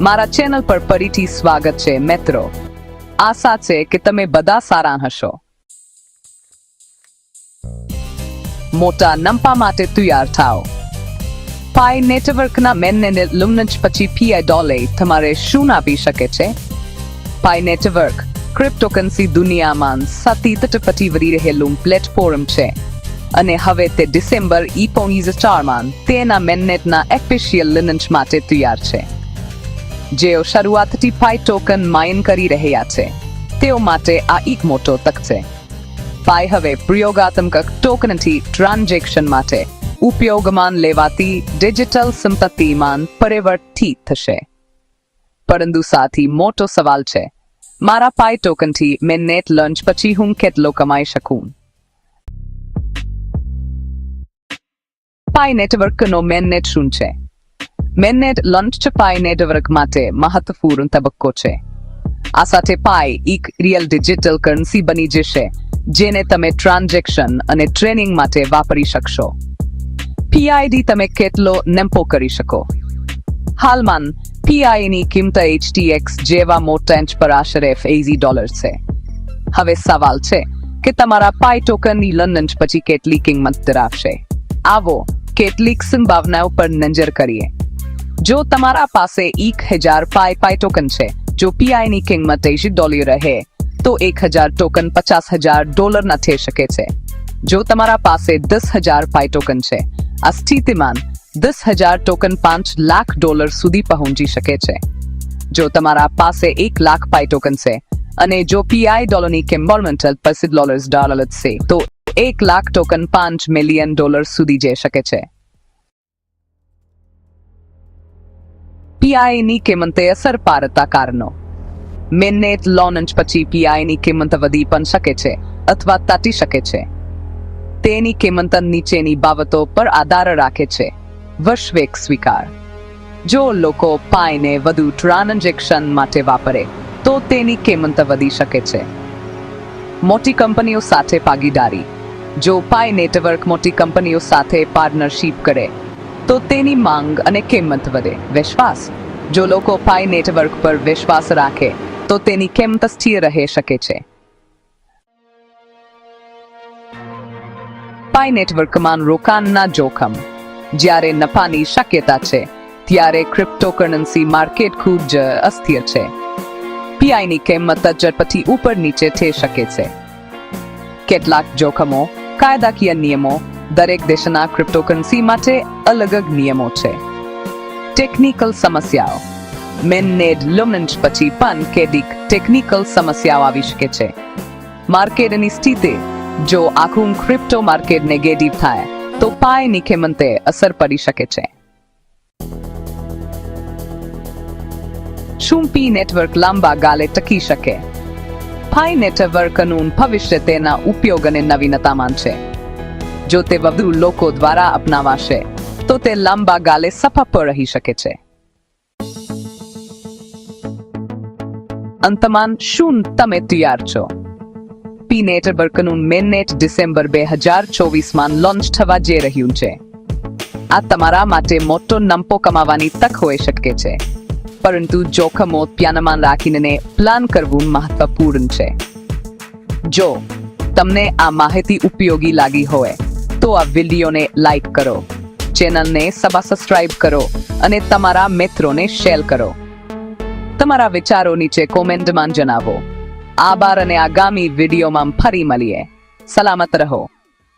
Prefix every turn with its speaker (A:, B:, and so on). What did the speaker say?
A: મારા ચેનલ પર ફરીથી સ્વાગત છે મિત્રો. આશા છે કે તમે બધા સારા હશો. મોટા નફા માટે તૈયાર થાઓ. પાઈ નેટવર્કના મેનને લુમનચ પછી પીઆઈ ડોલે તમારે શું આપી શકે છે? પાઈ નેટવર્ક ક્રિપ્ટોકરન્સી દુનિયામાં સતત વધી રહેલું પ્લેટફોર્મ છે અને હવે તે ડિસેમ્બર 2024માં તેના મેનનેટના ઓફિશિયલ લોન્ચ માટે તૈયાર છે. જેઓ શરૂઆતથી પાઈ ટોકન માઇન કરી રહ્યા છે તેઓ માટે આ એક મોટો તક છે. પાઈ હવે પ્રયોગાત્મક ટોકનથી ટ્રાન્ઝેક્શન માટે ઉપયોગમાં લેવાતી ડિજિટલ સંપત્તિમાં પરિવર્તિત થશે. પરંતુ સાથી મોટો સવાલ છે, મારા પાઈ ટોકનથી મેનનેટ લોન્ચ પછી હું કેટલો કમાઈ શકું? પાઈ નેટવર્કનો મેનનેટ શું છે? મેનનેટ લોન્ચ પાઈ નેટવર્ક માટે મહત્વપૂર્ણ તબક્કો છે. આ સાથે પાઈ એક રિયલ ડિજિટલ કરન્સી બની જશે જેને તમે ટ્રાન્ઝેક્શન અને ટ્રેનિંગ માટે વાપરી શકશો. પીઆઈડી તમે કેટલો નફો કરી શકો? હાલમાં પીઆઈની કિંમત HTX જેવા મોટા પર આશરે $80 છે. હવે સવાલ છે કે તમારા પાઈ ટોકનની લોન્ચ પછી કેટલી કિંમત ધરાવશે? આવો કેટલીક સંભાવનાઓ પર નજર કરીએ. જો તમારા પાસે 1000 પાઈ ટોકન છે, જો પીઆઈની કિંમત $80 રહે તો 1000 ટોકન $50,000 ના થઈ શકે છે. જો તમારા પાસે 10,000 પાઈ ટોકન છે, આ સ્થિતિમાં 10,000 ટોકન $5 લાખ સુધી પહોંચી શકે છે. જો તમારા પાસે 1 લાખ પાઈ ટોકન છે અને જો પીઆઈ ડોલરની કિંમત $50 છે તો 1 લાખ ટોકન $5 મિલિયન સુધી જઈ શકે છે. પીઆઈની કિંમતે અસર પાડતા કારણો. મેનનેટ લોન્ચ પછી પીઆઈની કિંમત વધી પણ શકે છે અથવા તટી શકે છે. તેની કિંમત નીચેની બાબતો પર આધાર રાખે છે. વૈશ્વિક સ્વીકાર. જો લોકો પાઈને વધુ ટ્રાન્ઝેક્શન માટે વાપરે તો તેની કિંમત વધી શકે છે. મોટી કંપનીઓ સાથે ભાગીદારી. જો પાઈ નેટવર્ક મોટી કંપનીઓ સાથે પાર્ટનરશિપ કરે તો તેની માંગ અને કિંમત વધે. વિશ્વાસ. જો લોકો પાઈ નેટવર્ક પર વિશ્વાસ રાખે તો તેની કિંમત સ્થિર રહી શકે છે. પાઈ નેટવર્કમાં રોકાણના જોખમ. જ્યારે નફાની શક્યતા છે ત્યારે ક્રિપ્ટોકરન્સી માર્કેટ ખૂબ જ અસ્થિર છે. પીઆઈની કિંમત ઝડપથી ઉપર નીચે થઈ શકે છે. કેટલાક જોખમો. કાયદાકીય નિયમો. દરેક દેશના ક્રિપ્ટોકરન્સી માટે અલગ નિયમો છે. ટેકનિકલ સમસ્યાઓ. મેનનેટ લોન્ચ પછી પણ કેટલીક ટેકનિકલ સમસ્યાઓ આવી શકે છે. માર્કેટની સ્થિતિ. જો આખું ક્રિપ્ટો માર્કેટ નેગેટિવ થાય તો પાઈની કિંમતે અસર પડી શકે છે. શું પી નેટવર્ક લાંબા ગાળે ટકી શકે? પાઈ નેટવર્કનું ભવિષ્ય તેના ઉપયોગ અને નવીનતામાં છે. જો તે વધુ લોકો દ્વારા અપનાવાશે તો તે લાંબા ગાળે સફળ રહી શકે છે. અંતમાં શું તમે તૈયાર છો? પી નેટવર્કનું મેનનેટ ડિસેમ્બર 2024માં લોન્ચ થવા જઈ રહ્યું છે. આ તમારા માટે મોટો નફો કમાવાની તક હોઈ શકે છે, પરંતુ જોખમો ધ્યાનમાં રાખીને પ્લાન કરવું મહત્વપૂર્ણ છે. જો તમને આ માહિતી ઉપયોગી લાગી હોય તો આ વિડીયોને લાઈક કરો, ચેનલને સબસ્ક્રાઇબ કરો અને તમારા મિત્રોને શેર કરો. તમારા વિચારો નીચે કોમેન્ટમાં જણાવો. આભાર અને આગામી વિડીયોમાં ફરી મળીએ. સલામત રહો.